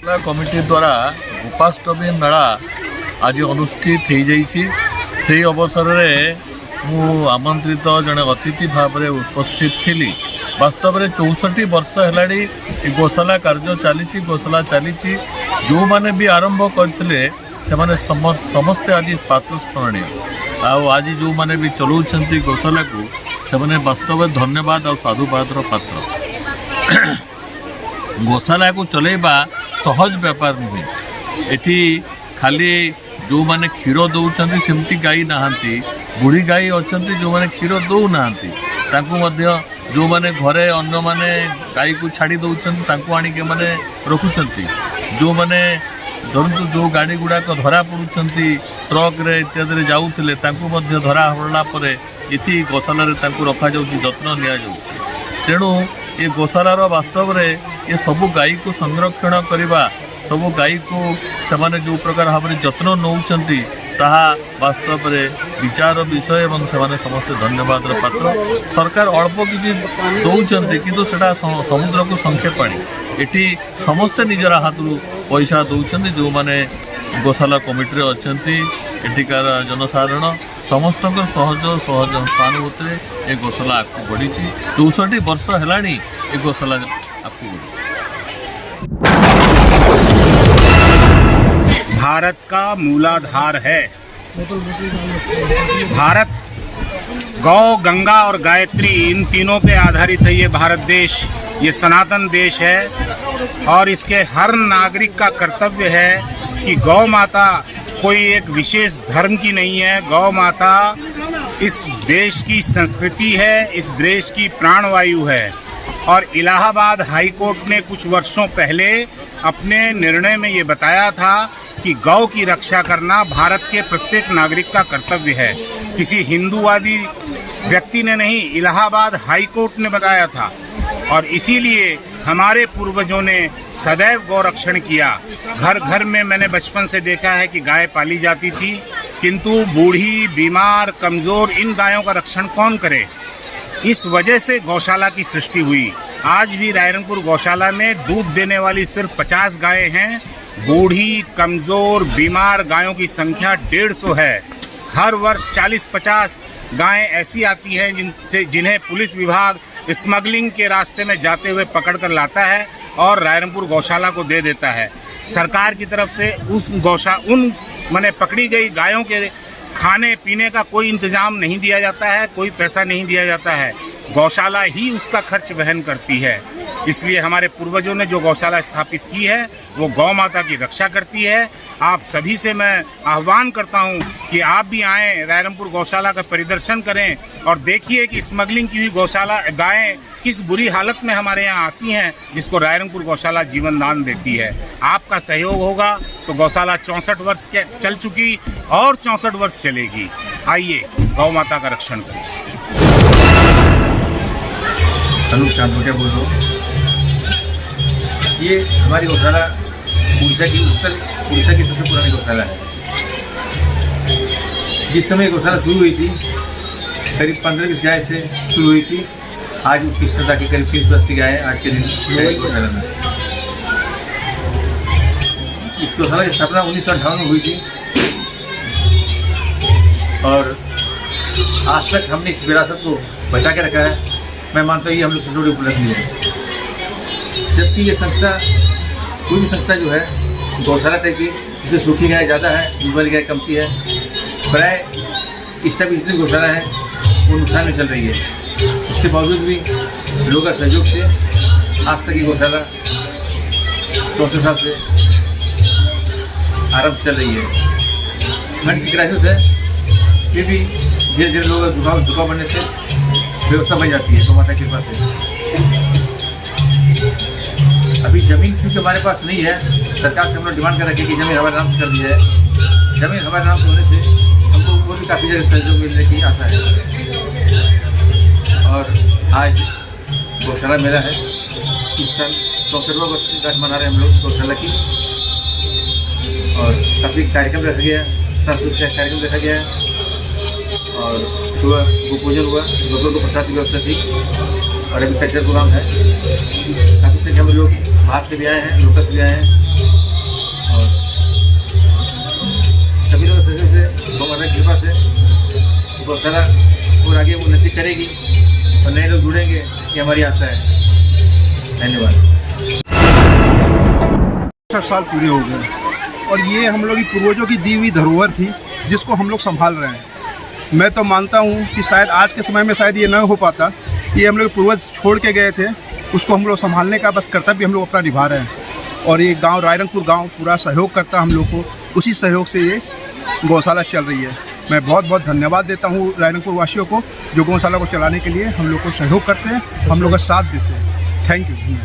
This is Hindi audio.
गौशाला कमिटी द्वारा गोपाष्टमी मेला आज अनुष्ठित हो जाइए। से अवसर में मु आमंत्रित जड़े अतिथि भाव में उपस्थित थी। वास्तव में 64 वर्ष है गौशाला कार्य चली गौशाला चली जो मैंने भी आरंभ करते समस्ते आज पात्र स्मरणीय आज जो मैंने भी चलाउछंती गौशाला को से वास्तव धन्यवाद और साधुवाद पात्र। गौशाला को चलेबा सहज व्यापार नुहे। एठी खाली जो मैंने क्षीर दौरान सेमती गाई नहांती बुढ़ी गाई अच्छा जो मैंने क्षीर दौना जो मैंने घरे अन्न मैंने गाई को छाड़ी दौरान आणिक मैंने रखुंट जो मैंने धरतु जो गाड़ी गुड़ाक धरा पड़ुंट ट्रक रे इत्यादि जाऊे धरा होला इति गौशाला रखा जत्न नि तेणु ये गौशालार वास्तव में ये सबू गाई को संरक्षण करवा सबू गाई को सेमाने जो प्रकार भाव में जत्न नौकरी ताहा वास्तव में विचार विषय एवं सेमाने समस्त धन्यवाद पात्र। सरकार अल्प किसी दौरान किंतु सेटा समुद्र को संक्षेप आनी एटी समस्ते निजर हाथ पैसा दौरान जो मैंने गौशाला कमिटी अच्छा एटिकार जनसाधारण समस्त सहज सहज सहानुभूति ये गौशाला आगे बढ़ी 64 वर्ष है ये गौशाला आगे बढ़ी। भारत का मूलाधार है। भारत गौ गंगा और गायत्री इन तीनों पे आधारित है। ये भारत देश ये सनातन देश है और इसके हर नागरिक का कर्तव्य है कि गौ माता कोई एक विशेष धर्म की नहीं है। गौ माता इस देश की संस्कृति है, इस देश की प्राणवायु है। और इलाहाबाद हाई कोर्ट ने कुछ वर्षों पहले अपने निर्णय में ये बताया था कि गौ की रक्षा करना भारत के प्रत्येक नागरिक का कर्तव्य है। किसी हिंदूवादी व्यक्ति ने नहीं, इलाहाबाद हाई कोर्ट ने बताया था। और इसीलिए हमारे पूर्वजों ने सदैव गौ रक्षण किया। घर घर में मैंने बचपन से देखा है कि गाय पाली जाती थी, किंतु बूढ़ी, बीमार, कमज़ोर इन गायों का रक्षण कौन करे। इस वजह से गौशाला की सृष्टि हुई। आज भी रायरंगपुर गौशाला में दूध देने वाली सिर्फ 50 गायें हैं। बूढ़ी, कमज़ोर, बीमार गायों की संख्या 150 है। हर वर्ष 40-50 गायें ऐसी आती हैं जिन्हें पुलिस विभाग स्मगलिंग के रास्ते में जाते हुए पकड़ कर लाता है और रायरंगपुर गौशाला को दे देता है। सरकार की तरफ से उन माने पकड़ी गई गायों के खाने पीने का कोई इंतज़ाम नहीं दिया जाता है, कोई पैसा नहीं दिया जाता है। गौशाला ही उसका खर्च वहन करती है। इसलिए हमारे पूर्वजों ने जो गौशाला स्थापित की है वो गौ माता की रक्षा करती है। आप सभी से मैं आह्वान करता हूं कि आप भी आएँ, रायरंगपुर गौशाला का परिदर्शन करें और देखिए कि स्मगलिंग की हुई गौशाला गायें किस बुरी हालत में हमारे यहाँ आती हैं, जिसको रायरंगपुर गौशाला जीवन दान देती है। आपका सहयोग होगा तो गौशाला 64 वर्ष के चल चुकी और 64 वर्ष चलेगी। आइए गौ माता का रक्षण करें। अनूप चांदोटिया बोल रहा हूँ। ये हमारी गौशाला उड़ीसा की सबसे पुरानी गौशाला है। जिस समय गौशाला शुरू हुई थी करीब 15-20 गाय से शुरू हुई थी। आज उसकी क्षमता की करीब 380 गायें आज के दिन गौशाला में। इस गौशाला की स्थापना 1958 में हुई थी और आज तक हमने इस विरासत को बचा के रखा है। मैं मानता हूँ ये हम लोग सबसे बड़ी उपलब्धि है। जबकि ये संस्था कोई भी संस्था जो है गौशाला टाइप की, इसमें सूखी गाय ज़्यादा है, दूध वाली गाय कमती है, प्राय इस टाइप की जितनी गौशाला है वो नुकसान में चल रही है। उसके बावजूद भी लोगों का सहयोग से आज तक की गौशाला 64 साल से आराम से चल रही है। फंड की क्राइसिस है, फिर भी धीरे धीरे लोगों का झुकाव बनने से व्यवस्था बन जाती है। तो माता की कृपा से अभी ज़मीन चूँकि हमारे पास नहीं है, सरकार से हम लोग डिमांड कर रखे कि ज़मीन हमारे नाम से कर दी जाए। ज़मीन हमारे नाम से होने से हमको और भी काफ़ी ज़्यादा सहयोग मिलने की आशा है। और आज गौशाला मेला है। इस साल 64वां वर्ष की गांठ मना रहे हैं हम लोग गौशाला की। और काफ़ी कार्यक्रम रखा गया, सांस्कृतिक कार्यक्रम रखा गया और सुबह गोपूजन हुआ, दोपहर को प्रसाद की व्यवस्था थी और अभी कल्चर प्रोग्राम है। काफ़ी संख्या में लोग बाहर से भी आए हैं, लोकल से भी आए हैं। माता की कृपा से गौशाला और आगे उन्नति करेगी और नए लोग जुड़ेंगे, ये हमारी आशा है। धन्यवाद। 60 साल पूरे हो गए और ये हम लोग की पूर्वजों की दी हुई धरोहर थी जिसको हम लोग संभाल रहे हैं। मैं तो मानता हूँ कि शायद आज के समय में शायद ये न हो पाता। ये हम लोग पूर्वज छोड़ के गए थे, उसको हम लोग संभालने का बस कर्तव्य हम लोग अपना निभा रहे हैं। और ये गांव रायरंगपुर गांव पूरा सहयोग करता हम लोग को, उसी सहयोग से ये गौशाला चल रही है। मैं बहुत बहुत धन्यवाद देता हूँ रायरंगपुर वासियों को जो गौशाला को चलाने के लिए हम लोग को सहयोग करते हैं, हम लोग का साथ देते हैं। Thank you.